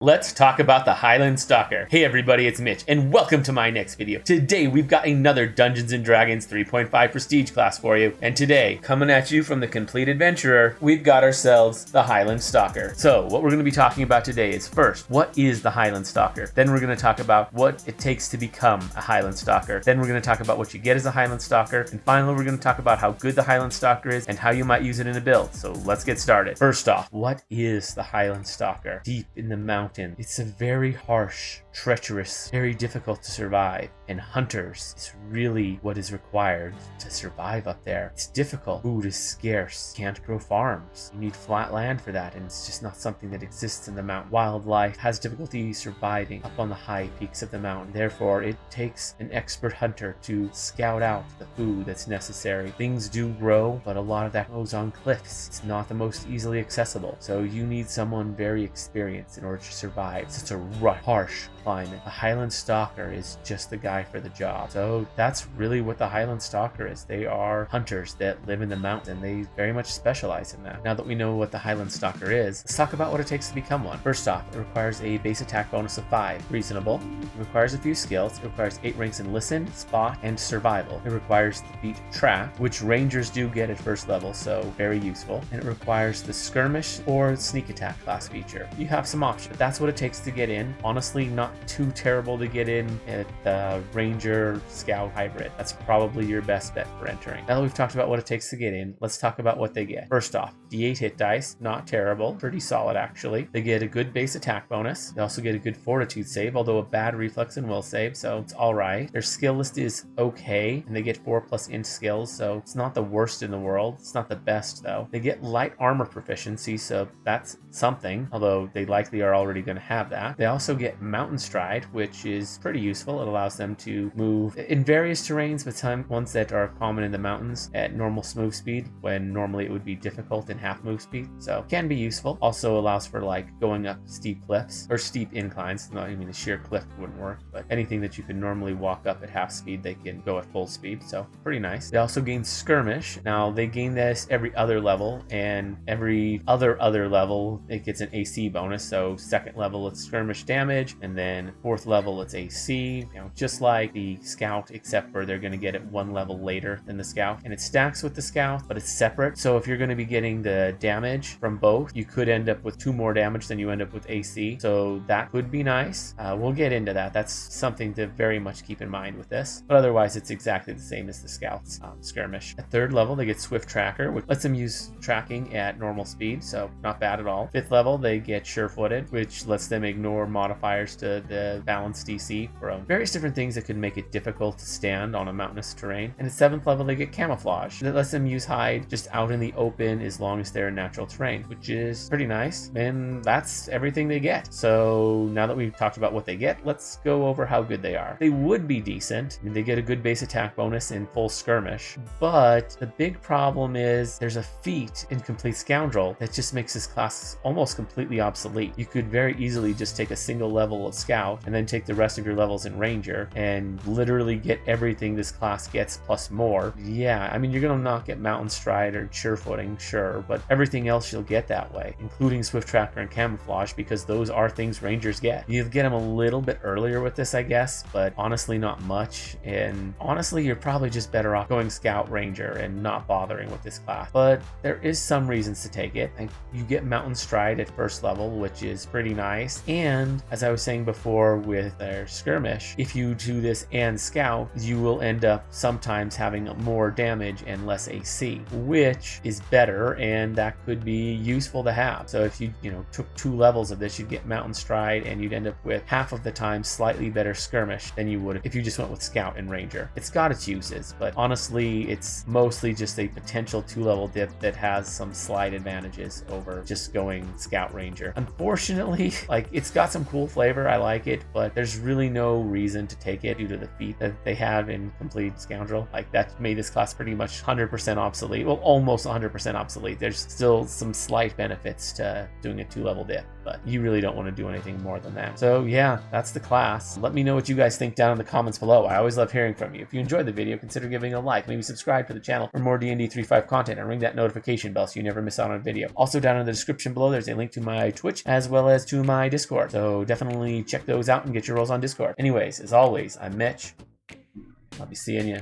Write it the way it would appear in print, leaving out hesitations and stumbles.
Let's talk about the Highland Stalker. Hey everybody, it's Mitch, and welcome to my next video. Today, we've got another Dungeons & Dragons 3.5 Prestige class for you. And today, coming at you from the Complete Adventurer, we've got ourselves the Highland Stalker. So, what we're going to be talking about today is first, what is the Highland Stalker? Then we're going to talk about what it takes to become a Highland Stalker. Then we're going to talk about what you get as a Highland Stalker. And finally, we're going to talk about how good the Highland Stalker is and how you might use it in a build. So, let's get started. First off, what is the Highland Stalker? Deep in the mountains. It's a very harsh, treacherous, very difficult to survive, and hunters is really what is required to survive up there. It's difficult, food is scarce, can't grow farms, you need flat land for that, and it's just not something that exists in the mountain. Wildlife has difficulty surviving up on the high peaks of the mountain. Therefore, it takes an expert hunter to scout out the food that's necessary. Things do grow, but a lot of that grows on cliffs. It's not the most easily accessible, so you need someone very experienced in order to survive such a rough, harsh climate. The Highland Stalker is just the guy for the job. So that's really what the Highland Stalker is. They are hunters that live in the mountain, and they very much specialize in that. Now that we know what the Highland Stalker is, let's talk about what it takes to become one. First off, it requires a base attack bonus of 5. Reasonable. It requires a few skills. It requires 8 ranks in Listen, Spot, and Survival. It requires the feat Track, which Rangers do get at first level, so very useful. And it requires the Skirmish or Sneak Attack class feature. You have some options, but that's what it takes to get in. Honestly, not too terrible to get in at the Ranger Scout hybrid. That's probably your best bet for entering. Now that we've talked about what it takes to get in, let's talk about what they get. First off, D8 hit dice, not terrible, pretty solid actually. They get a good base attack bonus. They also get a good fortitude save, although a bad reflex and will save, so it's alright. Their skill list is okay, and they get 4+ int skills, so it's not the worst in the world. It's not the best though. They get light armor proficiency, so that's something, although they likely are already going to have that. They also get Mountain Stride, which is pretty useful. It allows them to move in various terrains, but some ones that are common in the mountains at normal move speed, when normally it would be difficult in half move speed, so can be useful. Also allows for like going up steep cliffs or steep inclines. No, I mean, a sheer cliff wouldn't work, but anything that you can normally walk up at half speed, they can go at full speed, so pretty nice. They also gain Skirmish. Now they gain this every other level, and every other level it gets an AC bonus. So second level it's Skirmish damage, and then 4th level it's AC, just like the Scout, except for they're going to get it 1 level later than the Scout, and it stacks with the Scout, but it's separate. So if you're going to be getting the damage from both, you could end up with 2 more damage than you end up with AC, so that could be nice. We'll get into that. That's something to very much keep in mind with this, but otherwise it's exactly the same as the Scout's Skirmish. At 3rd level they get Swift Tracker, which lets them use tracking at normal speed, so not bad at all. 5th level they get Sure-Footed, which lets them ignore modifiers to the balance DC from various different things that could make it difficult to stand on a mountainous terrain. And at 7th level they get Camouflage, that lets them use hide just out in the open as long as they're in natural terrain, which is pretty nice, and that's everything they get. So now that we've talked about what they get, let's go over how good they are. They would be decent. I mean, they get a good base attack bonus in full Skirmish, but the big problem is there's a feat in Complete Scoundrel that just makes this class almost completely obsolete. You could very easily just take a single level of Scout and then take the rest of your levels in Ranger and literally get everything this class gets plus more. Yeah, I mean, you're gonna not get Mountain Stride or Sure-Footing, sure, but everything else you'll get that way, including Swift Tracker and Camouflage, because those are things Rangers get. You get them a little bit earlier with this, I guess, but honestly not much, and honestly you're probably just better off going Scout Ranger and not bothering with this class. But there is some reasons to take it. You get Mountain Stride at 1st level, which is pretty nice, and as I was saying before with their Skirmish, if you do this and Scout, you will end up sometimes having more damage and less AC, which is better, and that could be useful to have. So if you took 2 levels of this, you'd get Mountain Stride, and you'd end up with half of the time slightly better Skirmish than you would if you just went with Scout and Ranger. It's got its uses, but honestly it's mostly just a potential 2-level dip that has some slight advantages over just going Scout Ranger. Unfortunately, like, it's got some cool flavor, I like it, but there's really no reason to take it due to the feat that they have in Complete Scoundrel. Like, that made this class pretty much 100% obsolete. Well, almost 100% obsolete. there's still some slight benefits to doing a 2-level dip, but you really don't want to do anything more than that. So yeah, that's the class. Let me know what you guys think down in the comments below. I always love hearing from you. If you enjoyed the video, consider giving a like, maybe subscribe to the channel for more D&D 3.5 content, and ring that notification bell so you never miss out on a video. Also, down in the description below, there's a link to my Twitch as well as to my Discord. So definitely check those out and get your roles on Discord. Anyways, as always, I'm Mitch. I'll be seeing you.